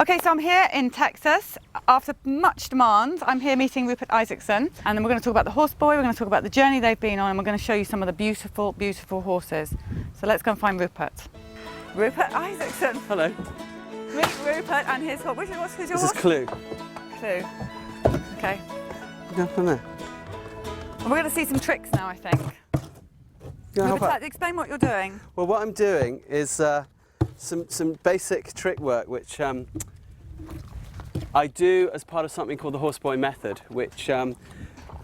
Okay, so I'm here in Texas. After much demand, I'm here meeting Rupert Isaacson, and then we're going to talk about the Horse Boy, we're going to talk about the journey they've been on, and we're going to show you some of the beautiful, beautiful horses. So let's go and find Rupert. Rupert Isaacson. Hello. Meet Rupert and his horse. Who's your horse? This is Clue. Clue. Okay. Go from there. And we're going to see some tricks now, I think. Rupert, explain what you're doing. Well, what I'm doing is some basic trick work, which I do as part of something called the Horse Boy method, which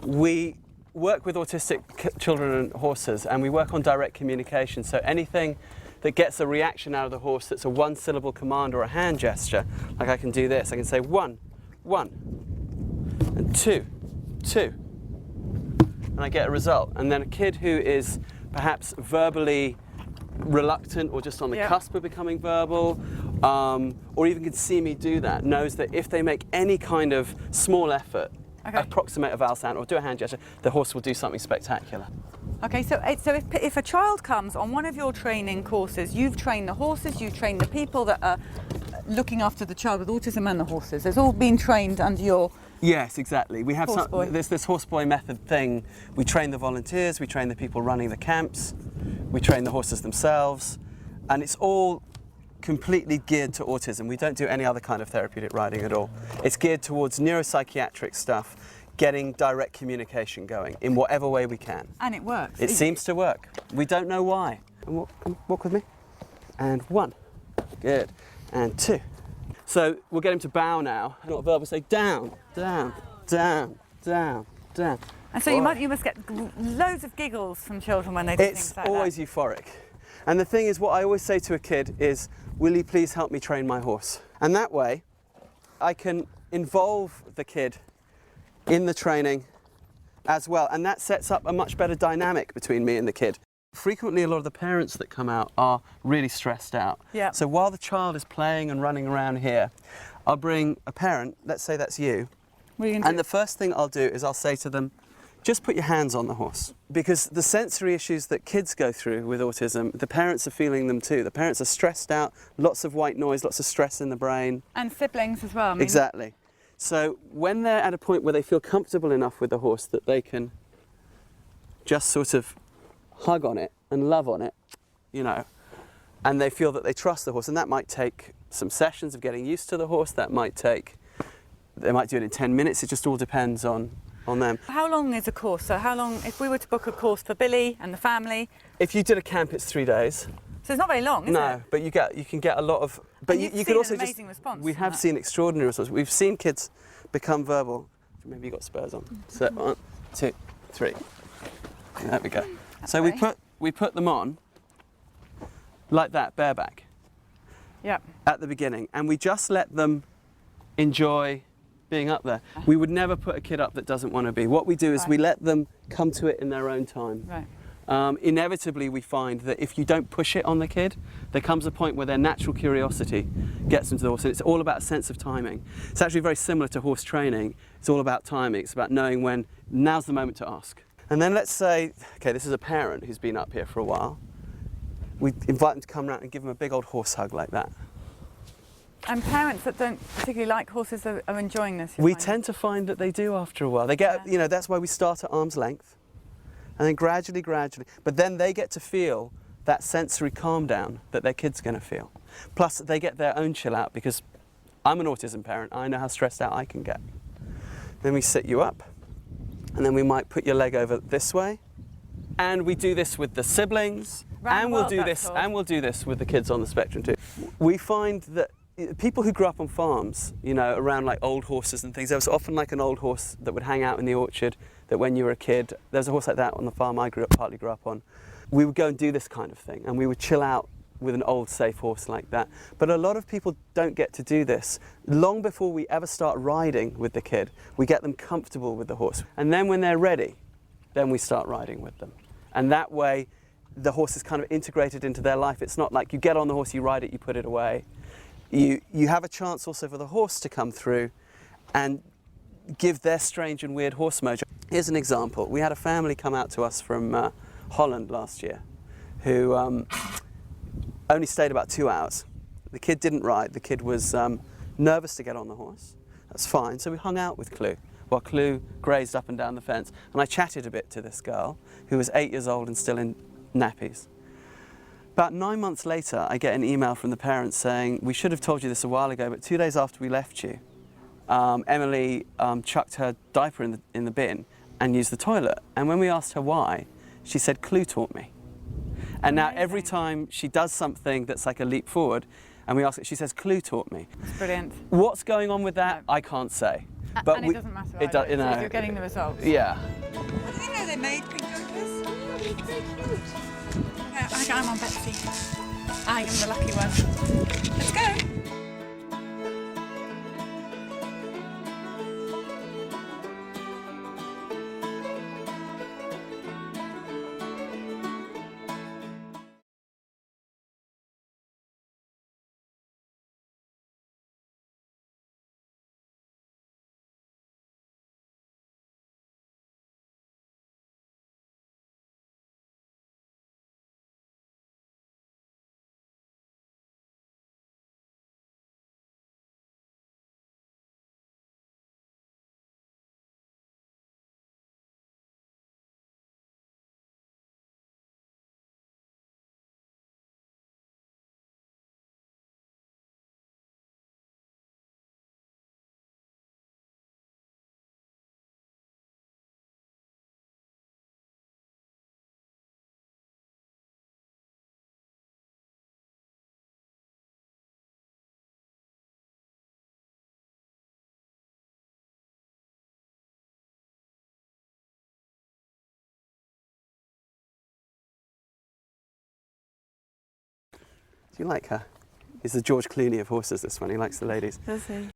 we work with autistic children and horses, and we work on direct communication. So anything that gets a reaction out of the horse that's a one-syllable command or a hand gesture, like I can do this. I can say 1, 1, and 2, 2, and I get a result. And then a kid who is perhaps verbally reluctant or just on the cusp of becoming verbal, or even can see me do that, knows that if they make any kind of small effort, approximate a vowel sound or do a hand gesture, the horse will do something spectacular. Okay, so if a child comes on one of your training courses, you've trained the horses, you've trained the people that are looking after the child with autism and the horses. It's all been trained under your... Yes, exactly. We have this Horse Boy method thing. We train the volunteers, we train the people running the camps, we train the horses themselves, and it's all completely geared to autism. We don't do any other kind of therapeutic riding at all. It's geared towards neuropsychiatric stuff, getting direct communication going in whatever way we can. And it works. It seems to work. We don't know why. Walk with me. And 1. Good. And 2. So we'll get him to bow now. Not verbal, say down, down, down, down, down. And so you must get loads of giggles from children when they do things like that. It's always euphoric. And the thing is, what I always say to a kid is, will you please help me train my horse? And that way, I can involve the kid in the training as well. And that sets up a much better dynamic between me and the kid. Frequently, a lot of the parents that come out are really stressed out. Yeah. So while the child is playing and running around here, I'll bring a parent, let's say that's you, and the first thing I'll do is I'll say to them, just put your hands on the horse. Because the sensory issues that kids go through with autism, the parents are feeling them too. The parents are stressed out, lots of white noise, lots of stress in the brain. And siblings as well. I mean. Exactly. So when they're at a point where they feel comfortable enough with the horse that they can just sort of hug on it and love on it, you know, and they feel that they trust the horse, and that might take some sessions of getting used to the horse. They might do it in 10 minutes. It just all depends on them. How long is a course? So how long, if we were to book a course for Billy and the family? If you did a camp, it's 3 days. So it's not very long, is it? No, but you can get a lot of. But you could also just. Response we have seen extraordinary response. We've seen kids become verbal. Maybe you got spurs on. So 1, 2, 3. There we go. So we put them on like that, bareback. Yep. At the beginning, and we just let them enjoy being up there. We would never put a kid up that doesn't want to be. What we do is we let them come to it in their own time. Right. Inevitably, we find that if you don't push it on the kid, there comes a point where their natural curiosity gets them to the horse, and it's all about a sense of timing. It's actually very similar to horse training. It's all about timing. It's about knowing when now's the moment to ask. And then let's say, okay, this is a parent who's been up here for a while. We invite them to come around and give them a big old horse hug like that. And parents that don't particularly like horses are enjoying this? We tend to find that they do after a while. They get, you know, that's why we start at arm's length. And then gradually, but then they get to feel that sensory calm down that their kid's going to feel. Plus, they get their own chill out, because I'm an autism parent. I know how stressed out I can get. Then we sit you up. And then we might put your leg over this way, and we do this with the siblings, and we'll do this with the kids on the spectrum too. We find that people who grew up on farms, you know, around like old horses and things, there was often like an old horse that would hang out in the orchard. That when you were a kid, there was a horse like that on the farm I partly grew up on. We would go and do this kind of thing, and we would chill out with an old safe horse like that. But a lot of people don't get to do this. Long before we ever start riding with the kid, we get them comfortable with the horse. And then when they're ready, then we start riding with them. And that way, the horse is kind of integrated into their life. It's not like you get on the horse, you ride it, you put it away. You have a chance also for the horse to come through and give their strange and weird horse mojo. Here's an example. We had a family come out to us from Holland last year who only stayed about 2 hours. The kid didn't ride. The kid was nervous to get on the horse. That's fine. So we hung out with Clue while Clue grazed up and down the fence. And I chatted a bit to this girl who was 8 years old and still in nappies. About 9 months later, I get an email from the parents saying, we should have told you this a while ago, but 2 days after we left you, Emily chucked her diaper in the bin and used the toilet. And when we asked her why, she said, Clue taught me. And now every time she does something that's like a leap forward, and we ask her, she says, Clue taught me. That's brilliant. What's going on with that, I can't say. But and it doesn't matter it does, you know, if you're getting the results. Yeah. What do they know they made pink gophers? I'm on Betsy. I am the lucky one. Let's go. Do you like her? He's the George Clooney of horses, this one. He likes the ladies. Does he?